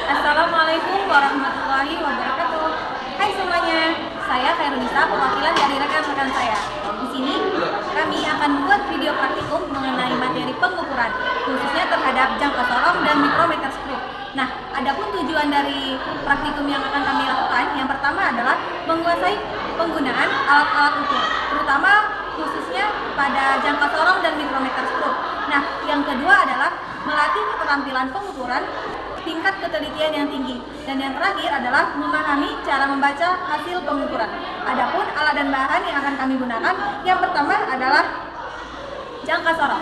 Assalamualaikum warahmatullahi wabarakatuh. Hai semuanya, saya Khairunisa, perwakilan dari rekan-rekan saya. Di sini kami akan membuat video praktikum mengenai materi pengukuran, khususnya terhadap jangka sorong dan mikrometer skru. Nah, adapun tujuan dari praktikum yang akan kami lakukan, yang pertama adalah menguasai penggunaan alat-alat ukur, terutama khususnya pada jangka sorong dan mikrometer skru. Nah, yang kedua adalah melatih keterampilan pengukuran tingkat ketelitian yang tinggi, dan yang terakhir adalah memahami cara membaca hasil pengukuran. Adapun alat dan bahan yang akan kami gunakan, yang pertama adalah jangka sorong,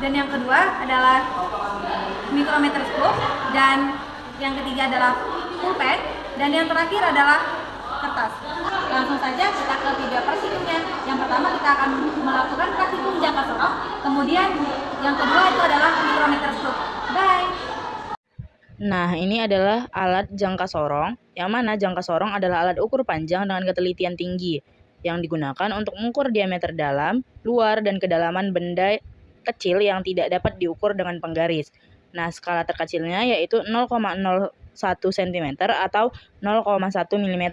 dan yang kedua adalah mikrometer skru, dan yang ketiga adalah pulpen, dan yang terakhir adalah kertas. Langsung saja kita ke video praktikumnya. Yang pertama kita akan melakukan praktikum jangka sorong, kemudian yang kedua itu adalah mikrometer skru. Bye. Nah, ini adalah alat jangka sorong, yang mana jangka sorong adalah alat ukur panjang dengan ketelitian tinggi, yang digunakan untuk mengukur diameter dalam, luar, dan kedalaman benda kecil yang tidak dapat diukur dengan penggaris. Nah, skala terkecilnya yaitu 0,01 cm atau 0,1 mm,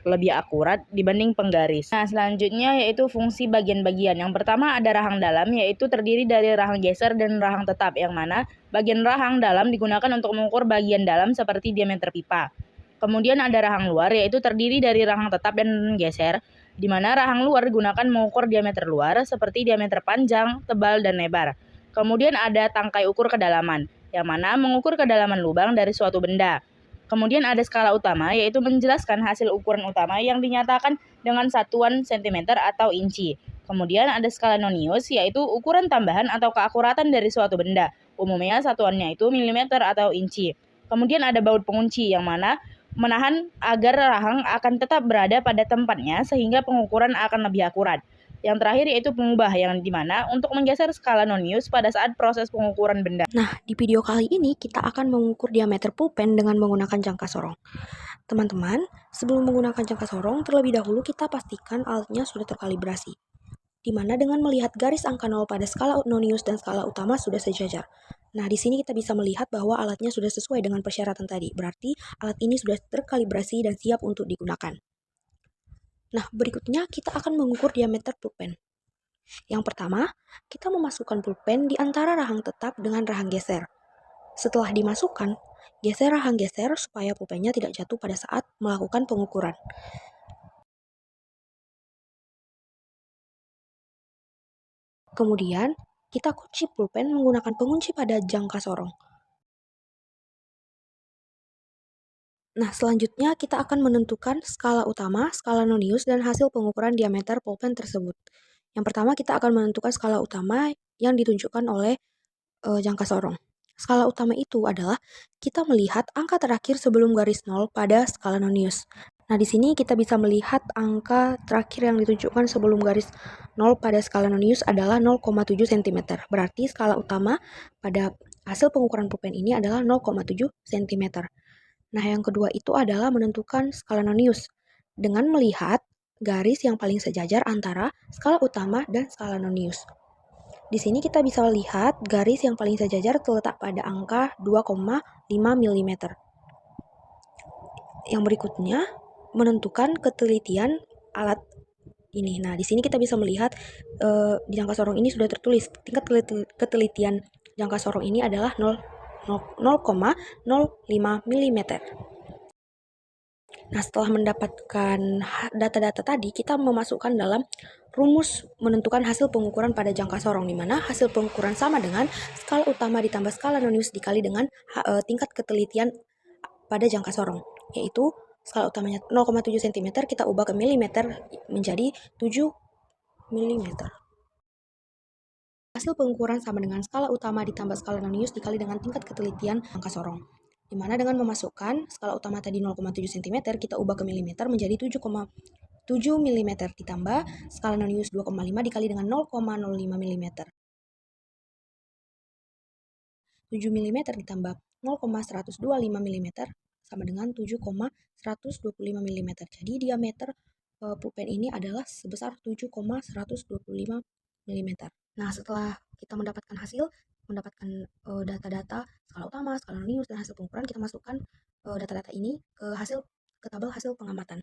lebih akurat dibanding penggaris. Nah, selanjutnya yaitu fungsi bagian-bagian. Yang pertama ada rahang dalam, yaitu terdiri dari rahang geser dan rahang tetap, yang mana bagian rahang dalam digunakan untuk mengukur bagian dalam seperti diameter pipa. Kemudian ada rahang luar, yaitu terdiri dari rahang tetap dan geser, di mana rahang luar digunakan mengukur diameter luar seperti diameter panjang, tebal, dan lebar. Kemudian ada tangkai ukur kedalaman, yang mana mengukur kedalaman lubang dari suatu benda. Kemudian ada skala utama, yaitu menjelaskan hasil ukuran utama yang dinyatakan dengan satuan cm atau inci. Kemudian ada skala nonius, yaitu ukuran tambahan atau keakuratan dari suatu benda. Umumnya satuannya itu milimeter atau inci. Kemudian ada baut pengunci, yang mana menahan agar rahang akan tetap berada pada tempatnya sehingga pengukuran akan lebih akurat. Yang terakhir yaitu pengubah, yang dimana untuk menggeser skala nonius pada saat proses pengukuran benda. Nah, di video kali ini kita akan mengukur diameter pulpen dengan menggunakan jangka sorong. Teman-teman, sebelum menggunakan jangka sorong, terlebih dahulu kita pastikan alatnya sudah terkalibrasi, di mana dengan melihat garis angka 0 pada skala nonius dan skala utama sudah sejajar. Nah, di sini kita bisa melihat bahwa alatnya sudah sesuai dengan persyaratan tadi, berarti alat ini sudah terkalibrasi dan siap untuk digunakan. Nah, berikutnya kita akan mengukur diameter pulpen. Yang pertama, kita memasukkan pulpen di antara rahang tetap dengan rahang geser. Setelah dimasukkan, geser rahang geser supaya pulpennya tidak jatuh pada saat melakukan pengukuran. Kemudian, kita kunci pulpen menggunakan pengunci pada jangka sorong. Nah, selanjutnya kita akan menentukan skala utama, skala nonius, dan hasil pengukuran diameter pulpen tersebut. Yang pertama, kita akan menentukan skala utama yang ditunjukkan oleh jangka sorong. Skala utama itu adalah kita melihat angka terakhir sebelum garis 0 pada skala nonius. Nah, di sini kita bisa melihat angka terakhir yang ditunjukkan sebelum garis 0 pada skala nonius adalah 0,7 cm. Berarti skala utama pada hasil pengukuran pulpen ini adalah 0,7 cm. Nah, yang kedua itu adalah menentukan skala nonius dengan melihat garis yang paling sejajar antara skala utama dan skala nonius. Di sini kita bisa lihat garis yang paling sejajar terletak pada angka 2,5 mm. Yang berikutnya, menentukan ketelitian alat ini. Nah, di sini kita bisa melihat di jangka sorong ini sudah tertulis tingkat ketelitian jangka sorong ini adalah 0,05 mm. Nah, setelah mendapatkan data-data tadi, kita memasukkan dalam rumus menentukan hasil pengukuran pada jangka sorong, di mana hasil pengukuran sama dengan skala utama ditambah skala nonius dikali dengan tingkat ketelitian pada jangka sorong, yaitu skala utamanya 0,7 cm, kita ubah ke milimeter menjadi 7 mm. Hasil pengukuran sama dengan skala utama ditambah skala nonius dikali dengan tingkat ketelitian jangka sorong. Di mana dengan memasukkan skala utama tadi 0,7 cm, kita ubah ke milimeter menjadi 7,7 mm ditambah skala nonius 2,5 dikali dengan 0,05 mm. 7 mm ditambah 0,125 mm sama dengan 7,125 mm. Jadi diameter pulpen ini adalah sebesar 7,125 mm. Nah, setelah kita mendapatkan hasil, mendapatkan data-data skala utama, skala Nonius, dan hasil pengukuran, kita masukkan data-data ini ke tabel hasil pengamatan.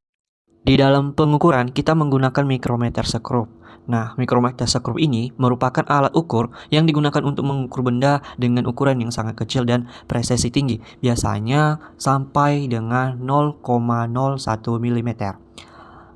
Di dalam pengukuran, kita menggunakan mikrometer sekrup. Nah, mikrometer sekrup ini merupakan alat ukur yang digunakan untuk mengukur benda dengan ukuran yang sangat kecil dan presisi tinggi, biasanya sampai dengan 0,01 mm.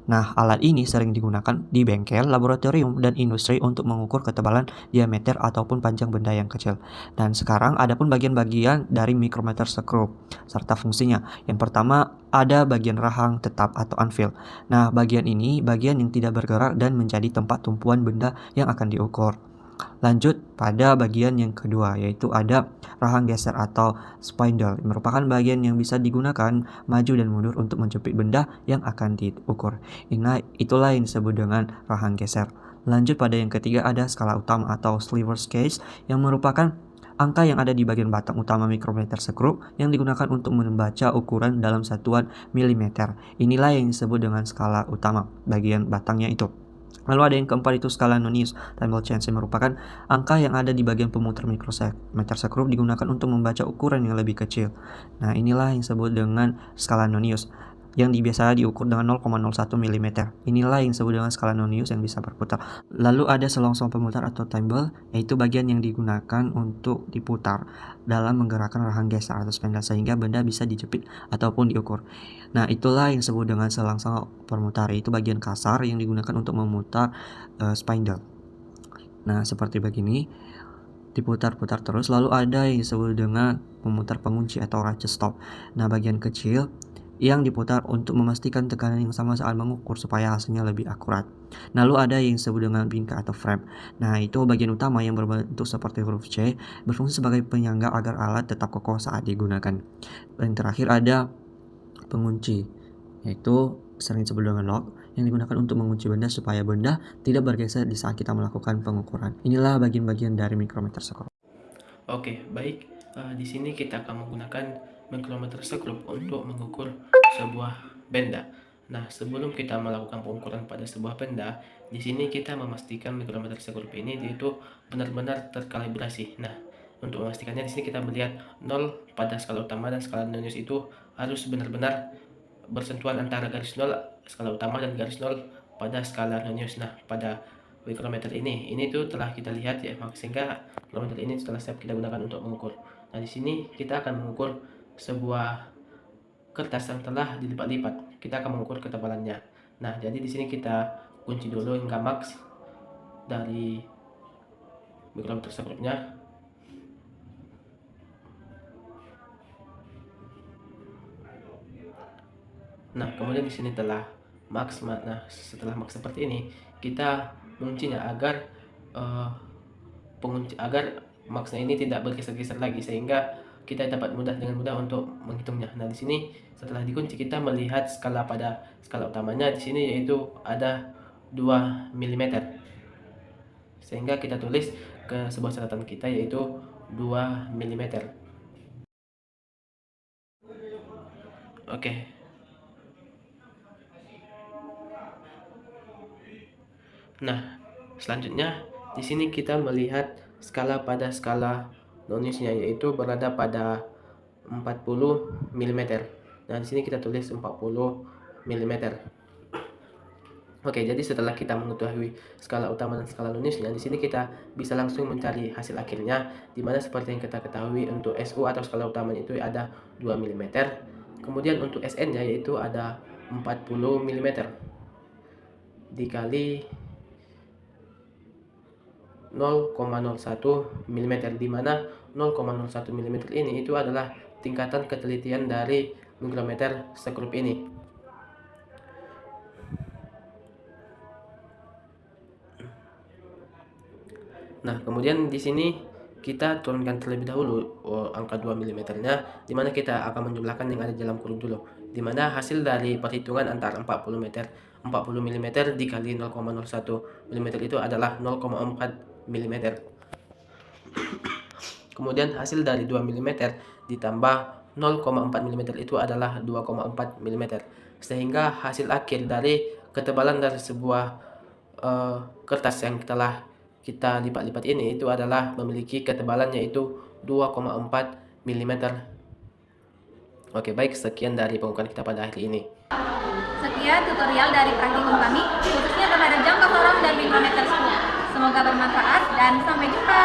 Nah, alat ini sering digunakan di bengkel, laboratorium, dan industri untuk mengukur ketebalan, diameter, ataupun panjang benda yang kecil. Dan sekarang ada pun bagian-bagian dari mikrometer sekrup serta fungsinya. Yang pertama ada bagian rahang tetap atau anvil. Nah, bagian ini bagian yang tidak bergerak dan menjadi tempat tumpuan benda yang akan diukur. Lanjut pada bagian yang kedua, yaitu ada rahang geser atau spindle, merupakan bagian yang bisa digunakan maju dan mundur untuk menjepit benda yang akan diukur. Itulah yang disebut dengan rahang geser. Lanjut pada yang ketiga ada skala utama atau sliver gauge, yang merupakan angka yang ada di bagian batang utama mikrometer sekrup yang digunakan untuk membaca ukuran dalam satuan milimeter. Inilah yang disebut dengan skala utama, bagian batangnya itu. Lalu ada yang keempat itu skala Nonius, Thimble Change, yang merupakan angka yang ada di bagian pemutar mikrometer sekrup digunakan untuk membaca ukuran yang lebih kecil. Nah, inilah yang disebut dengan skala Nonius, yang biasa diukur dengan 0,01 mm. Inilah yang disebut dengan skala Nonius yang bisa berputar. Lalu ada selongsong pemutar atau thimble, yaitu bagian yang digunakan untuk diputar dalam menggerakkan rahang geser atau spindle sehingga benda bisa dijepit ataupun diukur. Nah, itulah yang disebut dengan selongsong pemutar, itu bagian kasar yang digunakan untuk memutar spindle. Nah, seperti begini, diputar-putar terus. Lalu ada yang disebut dengan pemutar pengunci atau ratchet stop. Nah, bagian kecil yang diputar untuk memastikan tekanan yang sama saat mengukur supaya hasilnya lebih akurat. Lalu ada yang disebut dengan bingkai atau frame. Nah, itu bagian utama yang berbentuk seperti huruf C, berfungsi sebagai penyangga agar alat tetap kokoh saat digunakan. Dan terakhir ada pengunci, yaitu sering disebut dengan lock, yang digunakan untuk mengunci benda supaya benda tidak bergeser di saat kita melakukan pengukuran. Inilah bagian-bagian dari mikrometer sekrup. Oke, baik. Di sini kita akan menggunakan mikrometer sekrup untuk mengukur sebuah benda. Nah, sebelum kita melakukan pengukuran pada sebuah benda, di sini kita memastikan mikrometer sekrup ini itu benar-benar terkalibrasi. Nah, untuk memastikannya di sini kita melihat 0 pada skala utama dan skala Nonius itu harus benar-benar bersentuhan antara garis 0 skala utama dan garis 0 pada skala Nonius. Nah, pada mikrometer ini tuh telah kita lihat ya, sehingga mikrometer ini setelah siap kita gunakan untuk mengukur. Nah, di sini kita akan mengukur sebuah kertas yang telah dilipat-lipat. Kita akan mengukur ketebalannya. Nah, jadi di sini kita kunci dulu hingga max dari mikrometer sekrupnya. Nah, kemudian di sini telah max. Nah, setelah max seperti ini, kita menguncinya agar agar maxnya ini tidak bergeser-geser lagi, sehingga kita dapat dengan mudah untuk menghitungnya. Nah, di sini setelah dikunci kita melihat skala pada skala utamanya di sini yaitu ada 2 mm. Sehingga kita tulis ke sebuah catatan kita yaitu 2 mm. Oke. Nah, selanjutnya di sini kita melihat skala pada skala Noniusnya yaitu berada pada 40 mm. Nah, di sini kita tulis 40 mm. Oke, jadi setelah kita mengetahui skala utama dan skala Noniusnya, di sini kita bisa langsung mencari hasil akhirnya, di mana seperti yang kita ketahui untuk SU atau skala utamanya itu ada 2 mm. Kemudian untuk SN-nya yaitu ada 40 mm dikali 0,01 mm, di mana 0,01 mm ini itu adalah tingkatan ketelitian dari mikrometer sekrup ini. Nah, kemudian di sini kita turunkan terlebih dahulu angka 2 mm-nya, di mana kita akan menjumlahkan yang ada di dalam kurung dulu, di mana hasil dari perhitungan antara 40 mm dikali 0,01 mm itu adalah 0,4 mm. Kemudian hasil dari 2 mm ditambah 0,4 mm itu adalah 2,4 mm. Sehingga hasil akhir dari ketebalan dari sebuah kertas yang telah kita lipat-lipat ini itu adalah memiliki ketebalan yaitu 2,4 mm. Oke, baik, sekian dari pengukuran kita pada hari ini. Sekian tutorial dari praktikum kami, khususnya terhadap jangka sorong dan mikrometer skrup. Semoga bermanfaat dan sampai jumpa.